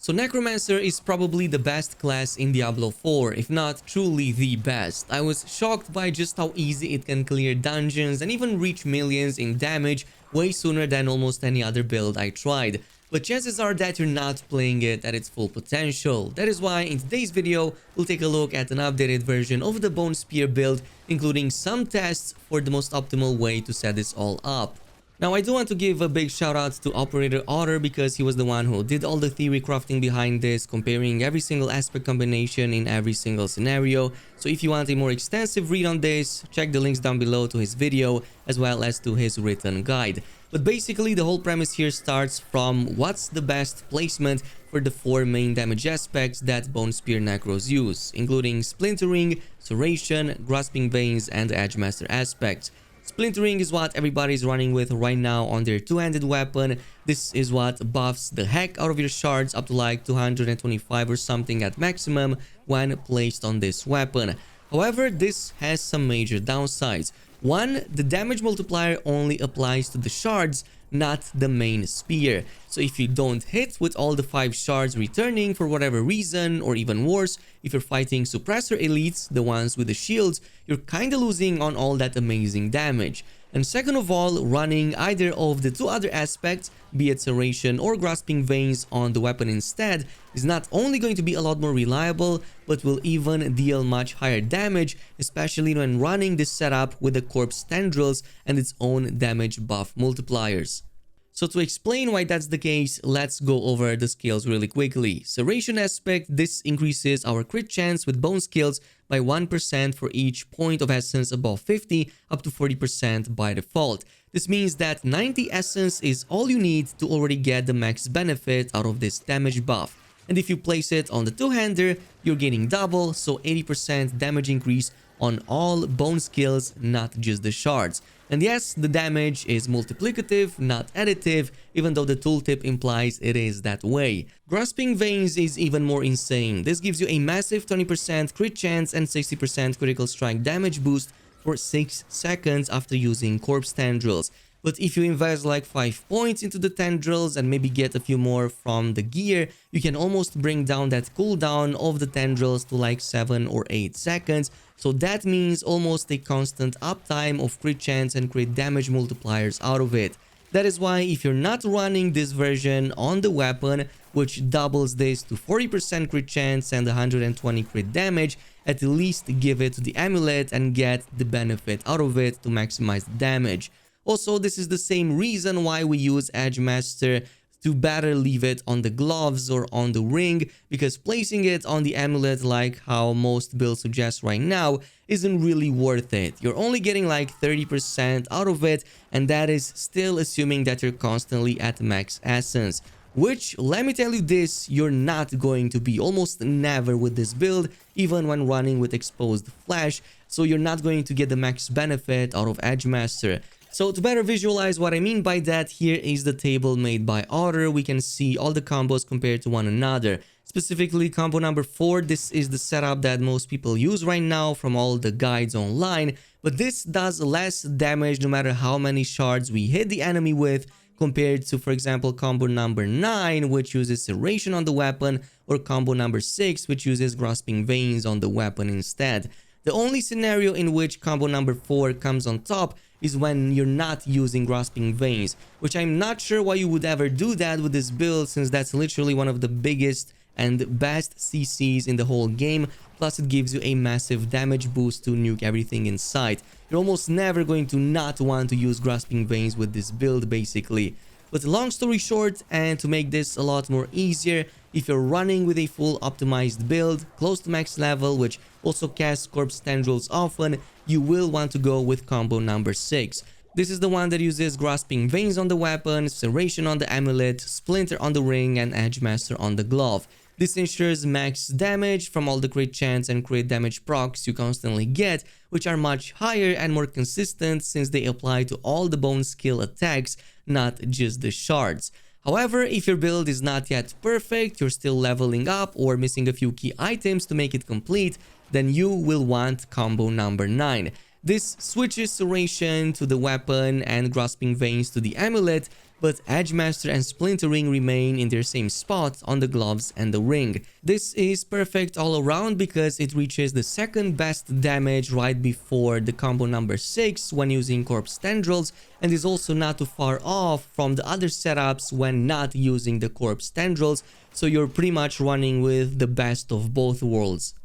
So Necromancer is probably the best class in Diablo 4, if not truly the best. I was shocked by just how easy it can clear dungeons and even reach millions in damage way sooner than almost any other build I tried. But chances are that you're not playing it at its full potential. That is why in today's video, we'll take a look at an updated version of the Bone Spear build, including some tests for the most optimal way to set this all up. Now, I do want to give a big shout out to Operator Otter because he was the one who did all the theory crafting behind this, comparing every single aspect combination in every single scenario. So if you want a more extensive read on this, check the links down below to his video as well as to his written guide. But basically, the whole premise here starts from what's the best placement for the 4 main damage aspects that Bone Spear Necros use, including Splintering, Serration, Grasping Veins, and Edgemaster aspects. Splintering is what everybody's running with right now on their two-handed weapon. This is what buffs the heck out of your shards up to like 225 or something at maximum when placed on this weapon. However, this has some major downsides. One, the damage multiplier only applies to the shards, not the main spear. So if you don't hit with all the 5 shards returning for whatever reason, or even worse, if you're fighting suppressor elites, the ones with the shields, you're kinda losing on all that amazing damage. And second of all, running either of the 2 other aspects, be it Serration or Grasping Veins on the weapon instead, is not only going to be a lot more reliable, but will even deal much higher damage, especially when running this setup with the Corpse Tendrils and its own damage buff multipliers. So to explain why that's the case, let's go over the skills really quickly. Serration aspect, this increases our crit chance with bone skills by 1% for each point of essence above 50 up to 40% by default. This means that 90 essence is all you need to already get the max benefit out of this damage buff. And if you place it on the two-hander, you're getting double, so 80% damage increase on all bone skills, not just the shards. And yes, the damage is multiplicative, not additive, even though the tooltip implies it is that way. Grasping Veins is even more insane. This gives you a massive 20% crit chance and 60% critical strike damage boost for 6 seconds after using Corpse Tendrils. But if you invest like 5 points into the tendrils and maybe get a few more from the gear, you can almost bring down that cooldown of the tendrils to like 7 or 8 seconds. So that means almost a constant uptime of crit chance and crit damage multipliers out of it. That is why if you're not running this version on the weapon, which doubles this to 40% crit chance and 120 crit damage, at least give it to the amulet and get the benefit out of it to maximize the damage. Also, this is the same reason why we use Edgemaster to better leave it on the gloves or on the ring, because placing it on the amulet like how most builds suggest right now isn't really worth it. You're only getting like 30% out of it, and that is still assuming that you're constantly at max essence. Which, let me tell you this, you're not going to be almost never with this build, even when running with exposed flesh, so you're not going to get the max benefit out of Edgemaster. So to better visualize what I mean by that, here is the table made by Otter. We can see all the combos compared to one another. Specifically, combo number 4, this is the setup that most people use right now from all the guides online. But this does less damage no matter how many shards we hit the enemy with, compared to, for example, combo number 9, which uses Serration on the weapon, or combo number 6, which uses Grasping Veins on the weapon instead. The only scenario in which combo number 4 comes on top is when you're not using Grasping Veins, which I'm not sure why you would ever do that with this build, since that's literally one of the biggest and best CCs in the whole game, plus it gives you a massive damage boost to nuke everything in sight. You're almost never going to not want to use Grasping Veins with this build basically. But long story short, and to make this a lot more easier, if you're running with a full optimized build, close to max level, which also casts Corpse Tendrils often, you will want to go with combo number 6. This is the one that uses Grasping Veins on the weapon, Serration on the amulet, Splinter on the ring, and Edgemaster on the glove. This ensures max damage from all the crit chance and crit damage procs you constantly get, which are much higher and more consistent since they apply to all the bone skill attacks, not just the shards. However, if your build is not yet perfect, you're still leveling up or missing a few key items to make it complete, then you will want combo number 9. This switches Serration to the weapon and Grasping Veins to the amulet, but Edgemaster and Splintering remain in their same spot on the gloves and the ring. This is perfect all around because it reaches the second best damage right before the combo number 6 when using Corpse Tendrils, and is also not too far off from the other setups when not using the Corpse Tendrils, so you're pretty much running with the best of both worlds.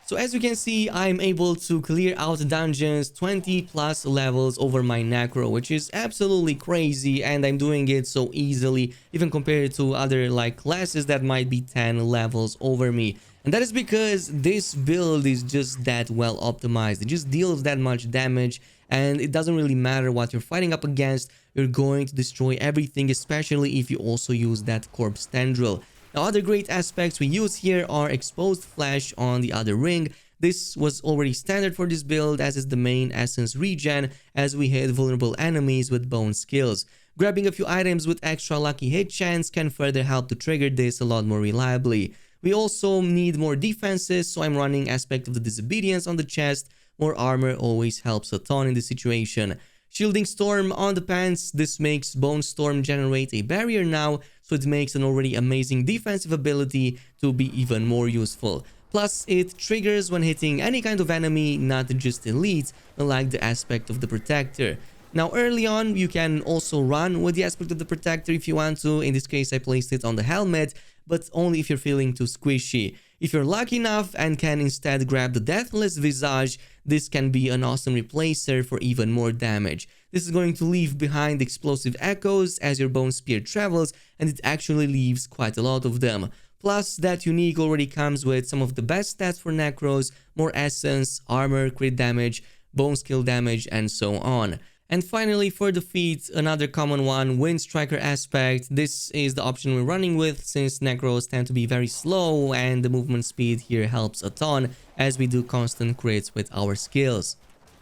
So as you can see, I'm able to clear out dungeons 20 plus levels over my Necro, which is absolutely crazy, and I'm doing it so easily even compared to other like classes that might be 10 levels over me. And that is because this build is just that well optimized. It just deals that much damage, and it doesn't really matter what you're fighting up against. You're going to destroy everything, especially if you also use that Corpse Tendril. Now, other great aspects we use here are exposed flesh on the other ring. This was already standard for this build, as is the main essence regen as we hit vulnerable enemies with bone skills. Grabbing a few items with extra lucky hit chance can further help to trigger this a lot more reliably. We also need more defenses, so I'm running Aspect of the Disobedience on the chest. More armor always helps a ton in this situation. Shielding Storm on the pants. This makes Bone Storm generate a barrier now, so it makes an already amazing defensive ability to be even more useful. Plus, it triggers when hitting any kind of enemy, not just elites, unlike the Aspect of the Protector. Now, early on, you can also run with the Aspect of the Protector if you want to. In this case, I placed it on the helmet, but only if you're feeling too squishy. If you're lucky enough and can instead grab the Deathless Visage, this can be an awesome replacer for even more damage. This is going to leave behind explosive echoes as your Bone Spear travels, and it actually leaves quite a lot of them. Plus, that unique already comes with some of the best stats for Necros, more essence, armor, crit damage, bone skill damage, and so on. And finally, for the feat, another common one, Wind Striker Aspect. This is the option we're running with since Necros tend to be very slow, and the movement speed here helps a ton as we do constant crits with our skills.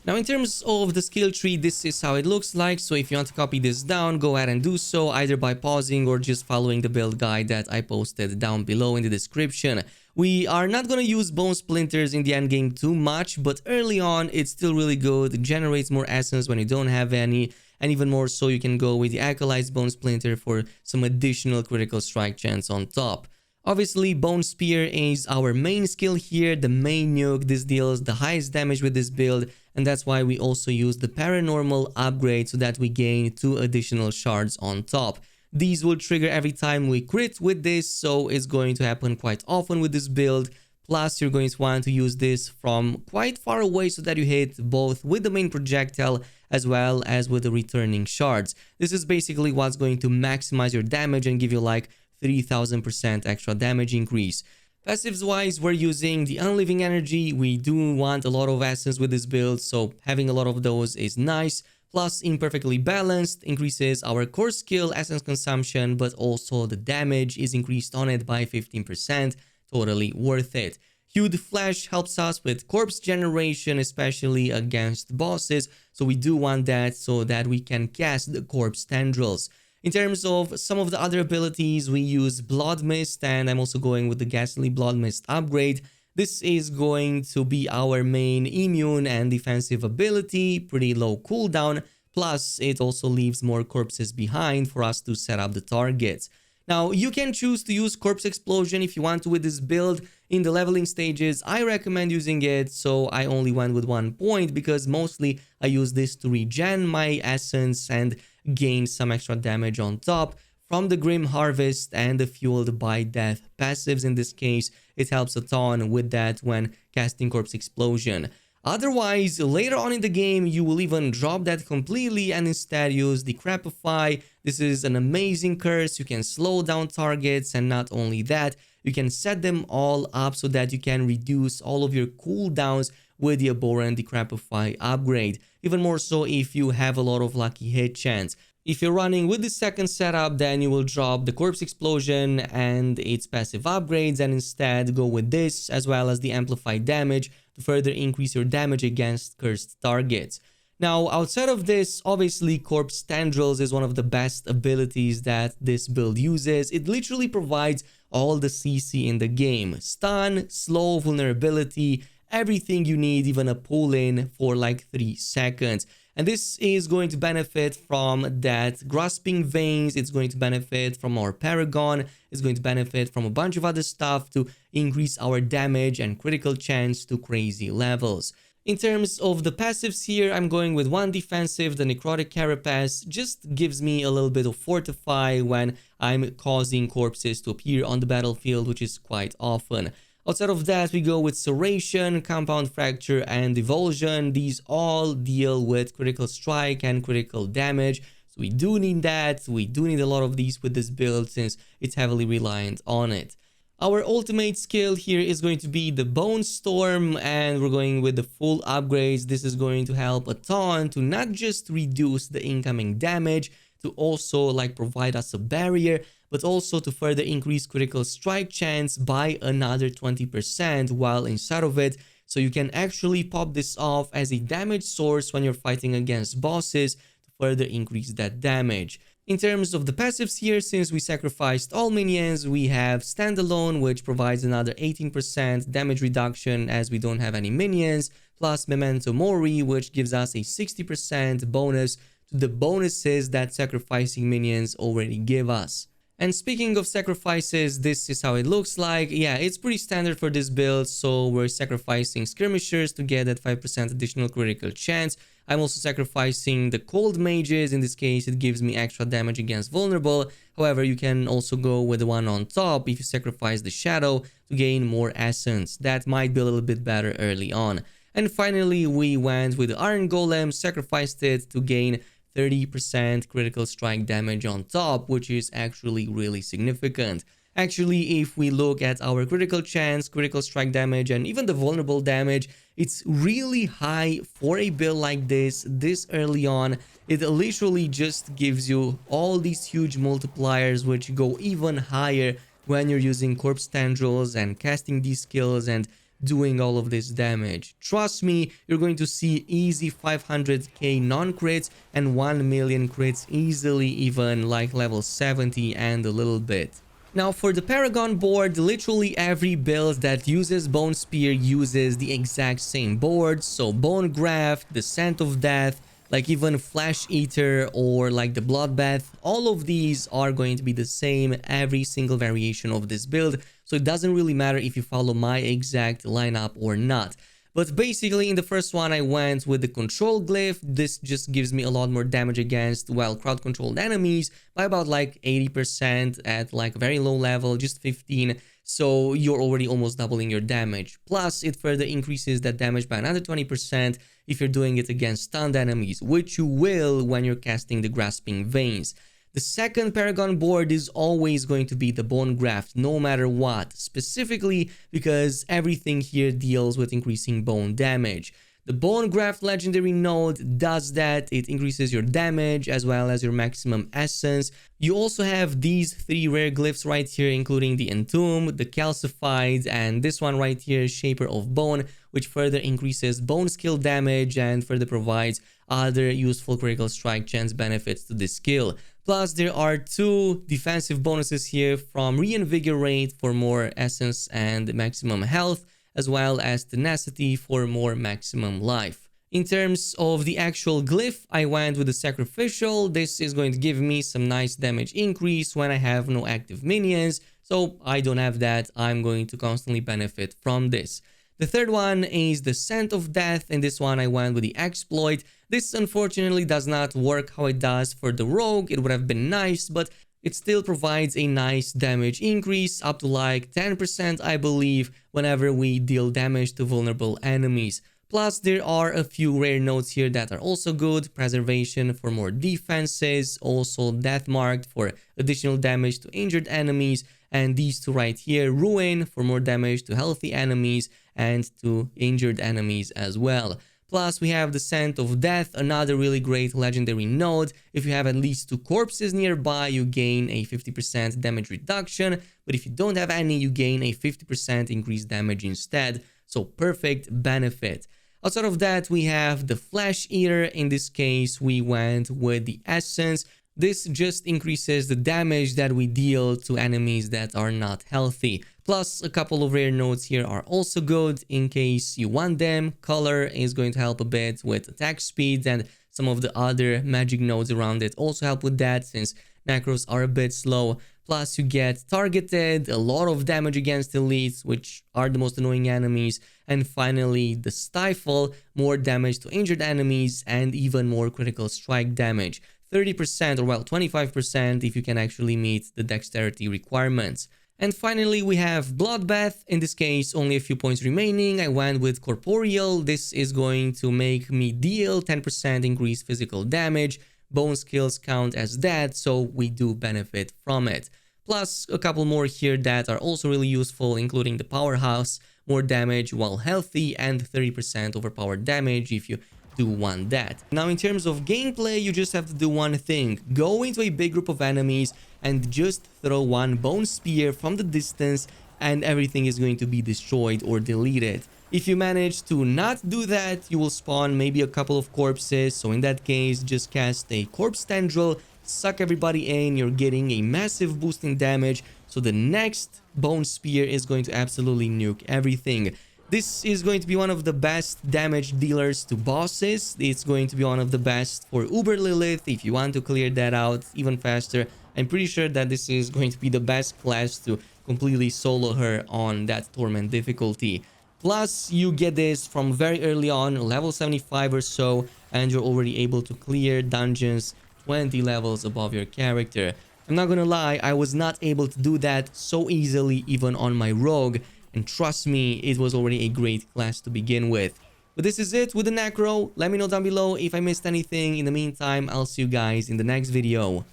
Now, in terms of the skill tree, this is how it looks like. So if you want to copy this down, go ahead and do so either by pausing or just following the build guide that I posted down below in the description. We are not going to use Bone Splinters in the endgame too much, but early on, it's still really good. It generates more essence when you don't have any, and even more so, you can go with the Acolyte's Bone Splinter for some additional critical strike chance on top. Obviously, Bone Spear is our main skill here, the main nuke. This deals the highest damage with this build, and that's why we also use the Paranormal upgrade so that we gain 2 additional shards on top. These will trigger every time we crit with this, so it's going to happen quite often with this build. Plus, you're going to want to use this from quite far away so that you hit both with the main projectile as well as with the returning shards. This is basically what's going to maximize your damage and give you like 3000% extra damage increase. Passives wise, we're using the Unliving Energy. We do want a lot of essence with this build, so having a lot of those is nice. Plus, Imperfectly Balanced increases our core skill essence consumption, but also the damage is increased on it by 15%. Totally worth it. Hued Flesh helps us with corpse generation, especially against bosses, so we do want that so that we can cast the Corpse Tendrils. In terms of some of the other abilities, we use Blood Mist, and I'm also going with the Ghastly Blood Mist upgrade. This is going to be our main immune and defensive ability, pretty low cooldown, plus it also leaves more corpses behind for us to set up the targets. Now, you can choose to use Corpse Explosion if you want to with this build. In the leveling stages, I recommend using it, so I only went with 1 point because mostly I use this to regen my essence and gain some extra damage on top from the Grim Harvest and the Fueled by Death passives. In this case, it helps a ton with that when casting Corpse Explosion. Otherwise, later on in the game, you will even drop that completely and instead use Decrepify. This is an amazing curse. You can slow down targets, and not only that, you can set them all up so that you can reduce all of your cooldowns with the Abhorrent Decrepify upgrade. Even more so if you have a lot of lucky hit chance. If you're running with the second setup, then you will drop the Corpse Explosion and its passive upgrades and instead go with this as well as the Amplified Damage to further increase your damage against cursed targets. Now, outside of this, obviously Corpse Tendrils is one of the best abilities that this build uses. It literally provides all the CC in the game. Stun, slow, vulnerability, everything you need, even a pull-in for like 3 seconds. And this is going to benefit from that grasping veins, it's going to benefit from our Paragon, it's going to benefit from a bunch of other stuff to increase our damage and critical chance to crazy levels. In terms of the passives here, I'm going with one defensive, the Necrotic Carapace, just gives me a little bit of fortify when I'm causing corpses to appear on the battlefield, which is quite often. Outside of that, we go with Serration, Compound Fracture, and Divulsion. These all deal with critical strike and critical damage. So we do need that. We do need a lot of these with this build since it's heavily reliant on it. Our ultimate skill here is going to be the Bone Storm, and we're going with the full upgrades. This is going to help a ton to not just reduce the incoming damage, to also like provide us a barrier, but also to further increase critical strike chance by another 20% while inside of it. So you can actually pop this off as a damage source when you're fighting against bosses to further increase that damage. In terms of the passives here, since we sacrificed all minions, we have Standalone, which provides another 18% damage reduction as we don't have any minions, plus Memento Mori, which gives us a 60% bonus to the bonuses that sacrificing minions already give us. And speaking of sacrifices, this is how it looks like. Yeah, it's pretty standard for this build, so we're sacrificing skirmishers to get that 5% additional critical chance. I'm also sacrificing the cold mages. In this case, it gives me extra damage against vulnerable. However, you can also go with the one on top if you sacrifice the shadow to gain more essence. That might be a little bit better early on. And finally, we went with the Iron Golem, sacrificed it to gain 30% critical strike damage on top, which is actually really significant. Actually, if we look at our critical chance, critical strike damage, and even the vulnerable damage, it's really high for a build like this early on. It literally just gives you all these huge multipliers, which go even higher when you're using corpse tendrils and casting these skills and doing all of this damage. Trust me, you're going to see easy 500k non-crits and 1 million crits easily, even like level 70 and a little bit. Now for the Paragon board, literally every build that uses Bone Spear uses the exact same board. So Bone Graft, the Scent of Death, like even Flesh Eater or like the Bloodbath, all of these are going to be the same every single variation of this build. So it doesn't really matter if you follow my exact lineup or not. But basically in the first one I went with the Control Glyph. This just gives me a lot more damage against, well, crowd controlled enemies by about like 80% at like very low level, just 15. So you're already almost doubling your damage. Plus it further increases that damage by another 20% if you're doing it against stunned enemies, which you will when you're casting the Grasping Veins. The second Paragon board is always going to be the Bone Graft, no matter what, specifically because everything here deals with increasing bone damage. The Bone Graft legendary node does that. It increases your damage as well as your maximum essence. You also have these 3 rare glyphs right here, including the Entomb, the Calcified, and this one right here, Shaper of Bone, which further increases bone skill damage and further provides other useful critical strike chance benefits to this skill. Plus, there are 2 defensive bonuses here from Reinvigorate for more essence and maximum health, as well as Tenacity for more maximum life. In terms of the actual glyph, I went with the Sacrificial. This is going to give me some nice damage increase when I have no active minions, so I don't have that. I'm going to constantly benefit from this. The third one is the Scent of Death. In this one, I went with the Exploit. This unfortunately does not work how it does for the Rogue. It would have been nice, but it still provides a nice damage increase up to like 10%, I believe, whenever we deal damage to vulnerable enemies. Plus, there are a few rare nodes here that are also good. Preservation for more defenses, also Death Marked for additional damage to injured enemies, and these 2 right here, Ruin for more damage to healthy enemies and to injured enemies as well. Plus, we have the Scent of Death, another really great legendary node. If you have at least 2 corpses nearby, you gain a 50% damage reduction. But if you don't have any, you gain a 50% increased damage instead. So perfect benefit. Outside of that, we have the Flesh Eater. In this case, we went with the Essence. This just increases the damage that we deal to enemies that are not healthy. Plus, a couple of rare nodes here are also good in case you want them. Color is going to help a bit with attack speed, and some of the other magic nodes around it also help with that since Necros are a bit slow. Plus, you get targeted, a lot of damage against elites, which are the most annoying enemies. And finally, the Stifle, more damage to injured enemies and even more critical strike damage. 30% or well 25% if you can actually meet the dexterity requirements. And finally, we have Bloodbath. In this case, only a few points remaining. I went with Corporeal. This is going to make me deal 10% increased physical damage. Bone skills count as that, so we do benefit from it. Plus, a couple more here that are also really useful, including the Powerhouse, more damage while healthy, and 30% overpowered damage if you do want that. Now, in terms of gameplay, you just have to do one thing. Go into a big group of enemies and just throw one bone spear from the distance and everything is going to be destroyed or deleted. If you manage to not do that, you will spawn maybe a couple of corpses. So in that case, just cast a corpse tendril, suck everybody in, you're getting a massive boost in damage. So the next bone spear is going to absolutely nuke everything. This is going to be one of the best damage dealers to bosses. It's going to be one of the best for Uber Lilith if you want to clear that out even faster. I'm pretty sure that this is going to be the best class to completely solo her on that Torment difficulty. Plus, you get this from very early on, level 75 or so, and you're already able to clear dungeons 20 levels above your character. I'm not gonna lie, I was not able to do that so easily even on my rogue. And trust me, it was already a great class to begin with. But this is it with the Necro. Let me know down below if I missed anything. In the meantime, I'll see you guys in the next video.